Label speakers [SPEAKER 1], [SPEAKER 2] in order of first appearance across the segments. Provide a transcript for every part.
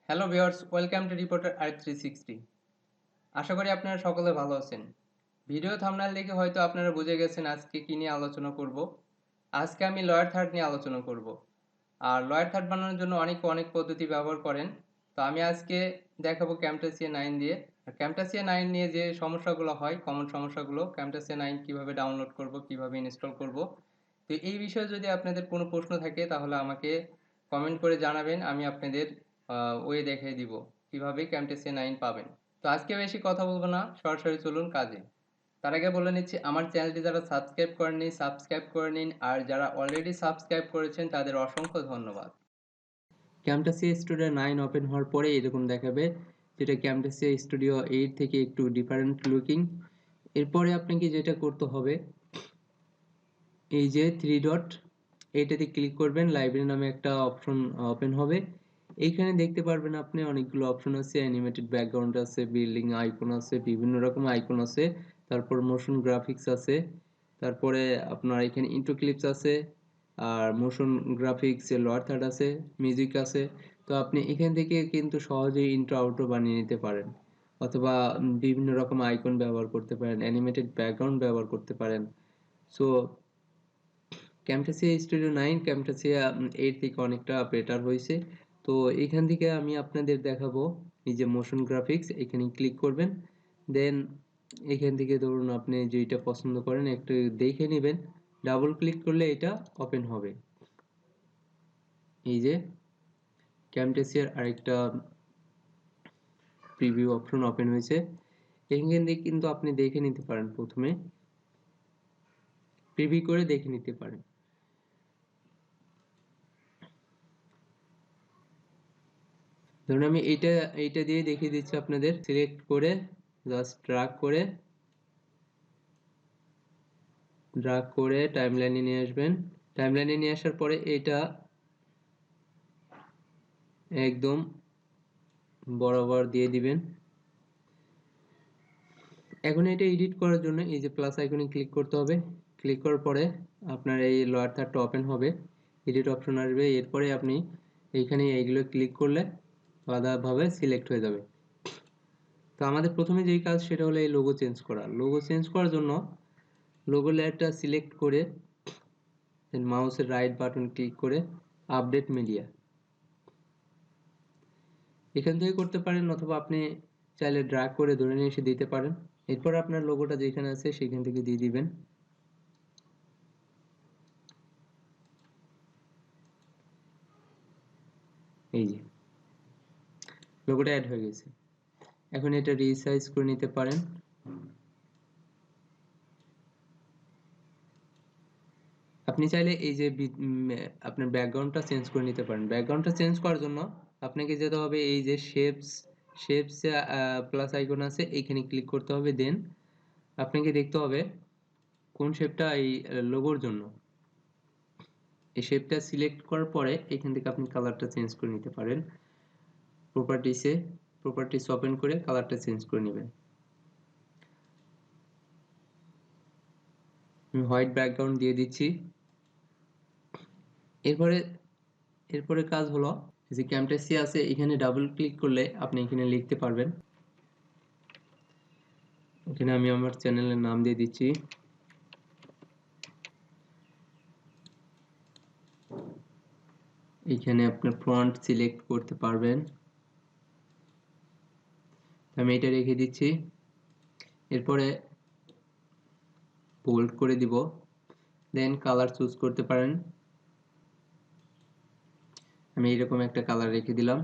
[SPEAKER 1] Hello viewers, welcome to reporter R360। আশা করি আপনারা সকলে ভালো আছেন। ভিডিও থাম্বনেল দেখে হয়তো আপনারা বুঝে গেছেন আজকে কি নিয়ে আলোচনা করব। আজকে আমি লয়ার থার্ড নিয়ে আলোচনা করব। আর লয়ার থার্ড বানানোর জন্য অনেক পদ্ধতি ব্যবহার করেন। তো আমি আজকে দেখাবো ক্যামটাসিয়া 9 দিয়ে। আর ক্যামটাসিয়া 9 নিয়ে যে সমস্যাগুলো হয়, কমন সমস্যাগুলো, ক্যামটাসিয়া 9 কিভাবে ডাউনলোড করব, কিভাবে ইনস্টল করব। তো এই বিষয়ে যদি আপনাদের কোনো প্রশ্ন থাকে তাহলে আমাকে কমেন্ট করে জানাবেন, আমি আপনাদের ওয়ে দেখিয়ে দিব কিভাবে ক্যামটাসিয়া 9 পাবেন। তো আজকে বেশি কথা বলবো না, সরাসরি চলুন কাজে। তার আগে বলে নিচ্ছি, আমার চ্যানেলটি যারা সাবস্ক্রাইব করেননি সাবস্ক্রাইব করে নিন, আর যারা অলরেডি সাবস্ক্রাইব করেছেন তাদের অসংখ্য ধন্যবাদ। ক্যামটাসিয়া স্টুডিও 9 ওপেন হওয়ার পরে এরকম দেখাবে, যেটা ক্যামটাসিয়া স্টুডিও 8 থেকে একটু ডিফারেন্ট লুকিং। এরপরে আপনাকে যেটা করতে হবে, এই যে থ্রি ডট, এইটাতে ক্লিক করবেন, লাইব্রেরি নামে একটা অপশন ওপেন হবে। এইখানে দেখতে পারবেন আপনি অনেকগুলো অপশন আছে, অ্যানিমেটেড ব্যাকগ্রাউন্ড আছে, বিল্ডিং আইকন আছে, বিভিন্ন রকম আইকন আছে, তারপর মোশন গ্রাফিক্স আছে, তারপরে আপনার এখানে ইন্ট্রো ক্লিপস আছে, আর মোশন গ্রাফিক্স লোয়ার থার্ড আছে, মিউজিক আছে। তো আপনি এখান থেকে কিন্তু সহজেই ইন্ট্রো আউট্রো বানিয়ে নিতে পারেন, অথবা বিভিন্ন রকম আইকন ব্যবহার করতে পারেন, অ্যানিমেটেড ব্যাকগ্রাউন্ড ব্যবহার করতে পারেন। সো ক্যামটাসিয়া স্টুডিও 9 ক্যামটাসিয়া 8 থেকে অনেকটা বেটার হয়েছে। তো এখান থেকে আমি আপনাদের দেখাবো এই যে মোশন গ্রাফিক্স, এখানে ক্লিক করবেন। দেন এখান থেকে ধরুন আপনি যেটা পছন্দ করেন একটু দেখে নেবেন, ডাবল ক্লিক করলে এটা ওপেন হবে। এই যে ক্যামটাসিয়ার আরেকটা প্রিভিউ অপশন ওপেন হয়েছে। এখান থেকে কিন্তু আপনি দেখে নিতে পারেন, প্রথমে প্রিভিউ করে দেখে নিতে পারেন। ধরুন আমি এইটা দিয়ে দেখিয়ে দিচ্ছি আপনাদের। সিলেক্ট করে জাস্ট ড্রাগ করে টাইমলাইনে নিয়ে আসবেন। টাইমলাইনে নিয়ে আসার পরে এটা একদম বরাবর দিয়ে দিবেন। এখন এটা এডিট করার জন্য এই যে প্লাস আইকনে ক্লিক করতে হবে। ক্লিক করার পরে আপনার এই লোয়ার থার্ডটা ওপেন হবে, এডিট অপশন আসবে। এরপরে আপনি এইখানে এইগুলো ক্লিক করলে আলাদাভাবে সিলেক্ট হয়ে যাবে। তো আমাদের প্রথমে যেই কাজ সেটা হলো এই লোগো চেঞ্জ করা। লোগো চেঞ্জ করার জন্য লোগো লেয়ারটা সিলেক্ট করে দেন মাউসের রাইট বাটন ক্লিক করে আপডেট মিডিয়া, এখান থেকে করতে পারেন, অথবা আপনি চাইলে ড্র্যাগ করে ধরে নিয়ে এসে দিতে পারেন। এরপর আপনার লোগোটা যেখানে আছে সেখান থেকে দিয়ে দিবেন। এই যে লোগোটা অ্যাড হয়ে গেছে। এখন এটা রিসাইজ করে নিতে পারেন। আপনি চাইলে এই যে আপনার ব্যাকগ্রাউন্ডটা চেঞ্জ করে নিতে পারেন। ব্যাকগ্রাউন্ডটা চেঞ্জ করার জন্য আপনাকে যেতে হবে এই যে শেপস প্লাস আইকন আছে, এইখানে ক্লিক করতে হবে। দেন আপনাকে দেখতে হবে কোন শেপটা এই লোগোর জন্য। এই শেপটা সিলেক্ট করার পরে এখান থেকে আপনি কালারটা চেঞ্জ করে নিতে পারেন। প্রপার্টিস ওপেন করে কালারটা চেঞ্জ করে নেবেন। আমি হোয়াইট ব্যাকগ্রাউন্ড দিয়ে দিচ্ছি। এরপরে এরপরে কাজ হলো, যে ক্যামটাসিয়া আছে এখানে ডাবল ক্লিক করলে আপনি এখানে লিখতে পারবেন। এখানে আমি আমার চ্যানেলের নাম দিয়ে দিচ্ছি। এখানে আপনার ফন্ট সিলেক্ট করতে পারবেন, আমি এটা রেখে দিচ্ছি। এরপরে বোল্ড করে দিব, দেন কালার চুজ করতে পারেন। আমি এরকম একটা কালার রেখে দিলাম।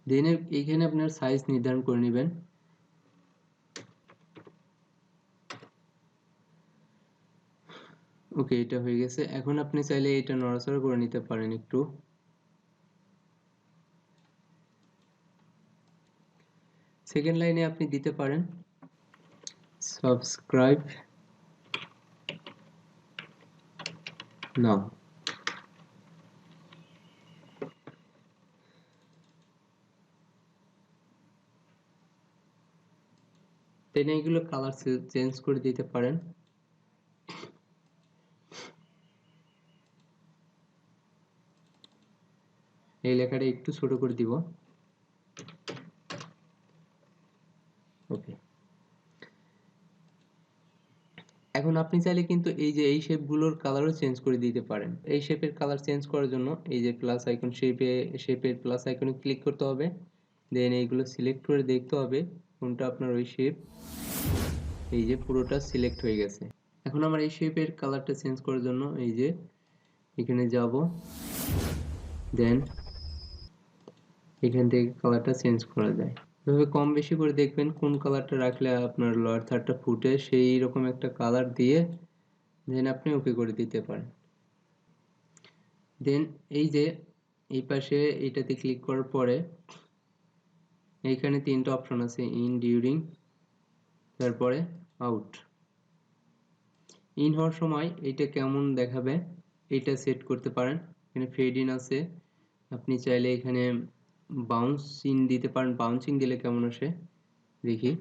[SPEAKER 1] দেন এইখানে আপনার সাইজ নির্ধারণ করে নেবেন। ওকে, এটা হয়ে গেছে। এখন আপনি চাইলে এটা নড়াচড়া করে নিতে পারেন একটু। সেকেন্ড লাইনে আপনি দিতে পারেন সাবস্ক্রাইব নাও। দেন এইগুলো কালার চেঞ্জ করে দিতে পারেন। এই লেখাটা একটু ছোট করে দিব। ওকে, এখন আপনি চাইলে কিন্তু এই যে এই শেপগুলোর কালারও চেঞ্জ করে দিতে পারেন। এই শেপের কালার চেঞ্জ করার জন্য এই যে প্লাস আইকন শেপের প্লাস আইকনে ক্লিক করতে হবে, দেন এইগুলো সিলেক্ট করে দেখতে হবে কোনটা আপনার ওই শেপ। এই যে পুরোটা সিলেক্ট হয়ে গেছে। এখন আমার এই শেপের কালারটা চেঞ্জ করার জন্য এই যে এখানে যাব, দেন এখান থেকে কালারটা চেঞ্জ করা যায়। এভাবে কম বেশি করে দেখবেন কোন কালারটা রাখলে আপনার লোয়ার থার্ডটা ফুটে, সেই রকম একটা কালার দিয়ে দেন আপনি ওকে করে দিতে পারেন। দেন এই যে এই পাশে এটাতে ক্লিক করার পরে এইখানে তিনটা অপশন আছে, ইন, ডিউরিং, তারপরে আউট। ইন হওয়ার সময় এটা কেমন দেখাবে এটা সেট করতে পারেন। এখানে ফেড ইন আছে, আপনি চাইলে এখানে বাউন্সিং দিতে পারেন। বাউন্সিং দিলে কেমন আসে দেখি।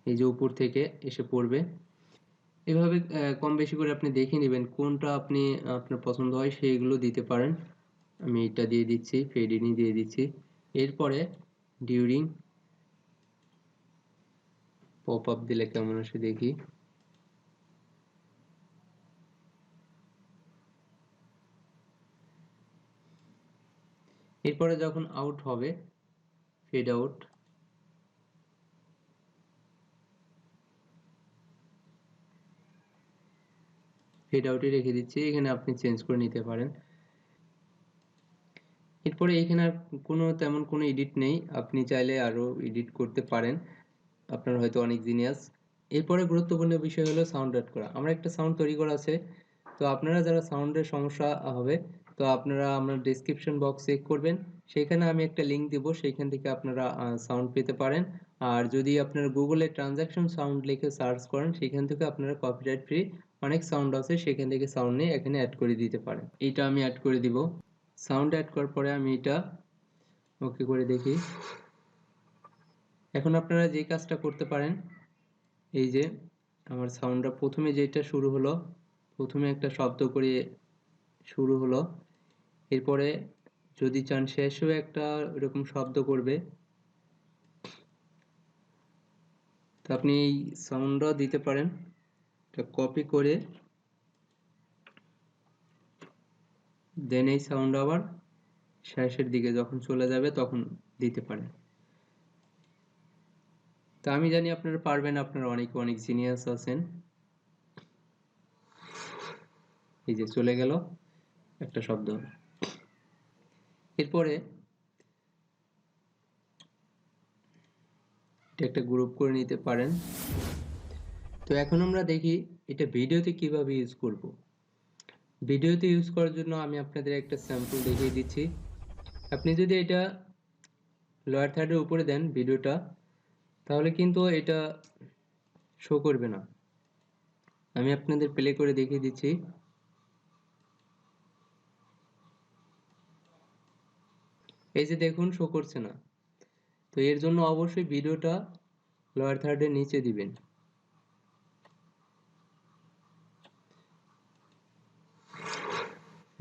[SPEAKER 1] এই যে উপর থেকে এসে পড়বে। এভাবে কম বেশি করে আপনি দেখে নেবেন কোনটা আপনার পছন্দ হয় সেইগুলো দিতে পারেন। আমি এটা দিয়ে দিচ্ছি, ফেড ইনই দিয়ে দিচ্ছি। এরপরে ডিউরিং পপ আপ দিলে কেমন আসে দেখি। এরপরে যখন আউট হবে, ফেড আউট, ফেড আউটে রেখে দিচ্ছি। এখানে আপনি চেঞ্জ করে নিতে পারেন। এরপরে এখানে আর তেমন কোনো এডিট নেই, আপনি চাইলে আরো এডিট করতে পারেন, আপনার হয়তো অনেক জিনিয়াস। এরপরে গুরুত্বপূর্ণ বিষয় হলো সাউন্ড অ্যাড করা। আমরা একটা সাউন্ড তৈরি করা আছে, তো আপনারা যারা সাউন্ডের সমস্যা হবে, তো আপনারা আমার ডেসক্রিপশন বক্স চেক করবেন, সেখানে আমি একটা লিঙ্ক দিব, সেইখান থেকে আপনারা সাউন্ড পেতে পারেন। আর যদি আপনারা গুগলে ট্রানজাকশন সাউন্ড লিখে সার্চ করেন, সেখান থেকে আপনারা কপিরাইট ফ্রি অনেক সাউন্ড আছে, সেখান থেকে সাউন্ড নিয়ে এখানে অ্যাড করে দিতে পারেন। এটা আমি অ্যাড করে দিব। সাউন্ড অ্যাড করার পরে আমি এটা ওকে করে দেখি। এখন আপনারা যে কাজটা করতে পারেন, এই যে আমার সাউন্ডটা প্রথমে যেটা শুরু হলো, প্রথমে একটা শব্দ করে শুরু হলো, এরপরে যদি চান শেষেও একটা এরকম শব্দ করবে, তো আপনি এই সাউন্ডটাও দিতে পারেন। এটা কপি করে দেন এই সাউন্ড আবার শেষের দিকে যখন চলে যাবে তখন দিতে পারেন। তা আমি জানি আপনারা পারবেন, আপনারা অনেক জিনিয়াস আছেন। এই যে চলে গেল একটা শব্দ। এরপরে এটা একটা গ্রুপ করে নিতে পারেন। তো এখন আমরা দেখি এটা ভিডিওতে কিভাবে ইউজ করব। ভিডিওতে ইউজ করার জন্য আমি আপনাদের একটা স্যাম্পল দেখিয়ে দিচ্ছি। আপনি যদি এটা লোয়ার থার্ডের উপরে দেন ভিডিওটা, তাহলে কিন্তু এটা শো করবে না। আমি আপনাদের প্লে করে দেখিয়ে দিচ্ছি। এই যে দেখুন শো করছে না। তো এর জন্য অবশ্যই ভিডিওটা লোয়ার থার্ডের নিচে দিবেন।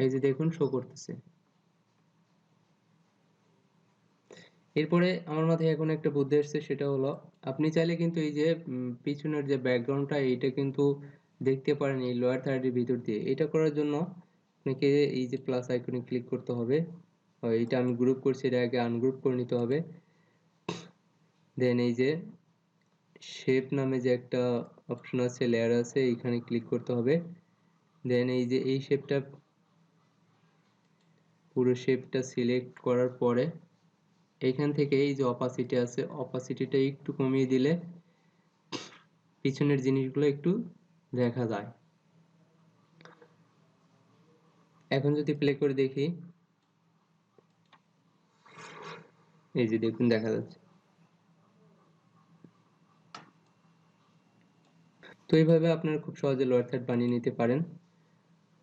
[SPEAKER 1] এই যে দেখুন শো করতেছে। এরপরে আমার মাথায় এখন একটা বুদ্ধি এসেছে, সেটা হলো আপনি চাইলে কিন্তু এই যে পিছনের যে ব্যাকগ্রাউন্ডটা, এইটা কিন্তু দেখতে পারেন এই লোয়ার থার্ডের ভিতর দিয়ে। এটা করার জন্য আপনাকে এই যে প্লাস আইকনে ক্লিক করতে হবে। এইটা আমি গ্রুপ করছি, এটা আগে আনগ্রুপ করে নিতে হবে। দেন এই যে শেপ নামে যে একটা অপশন আছে, লেয়ার আছে, এইখানে ক্লিক করতে হবে। দেন এই যে এই শেপটা, পুরো শেপটা সিলেক্ট করার পরে এইখান থেকে এই যে অপাসিটি আছে, অপাসিটিটা একটু কমিয়ে দিলে পিছনের জিনিসগুলো একটু দেখা যায়। এখন যদি প্লে করে দেখি, এই যে দেখুন দেখা যাচ্ছে। তো এইভাবে আপনারা খুব সহজে লোয়ার থার্ড বানিয়ে নিতে পারেন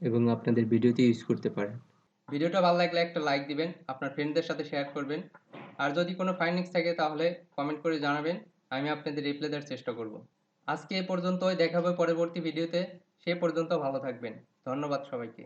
[SPEAKER 1] এবং আপনাদের ভিডিওতে ইউজ করতে পারেন। ভিডিওটা ভালো লাগলে একটা লাইক দিবেন, আপনার ফ্রেন্ডদের সাথে শেয়ার করবেন। আর যদি কোনো ফাইন্ডিংস থাকে তাহলে কমেন্ট করে জানাবেন, আমি আপনাদের রিপ্লাই দেওয়ার চেষ্টা করব। আজকে এ পর্যন্তই, দেখা হবে পরবর্তী ভিডিওতে। সে পর্যন্ত ভালো থাকবেন। ধন্যবাদ সবাইকে।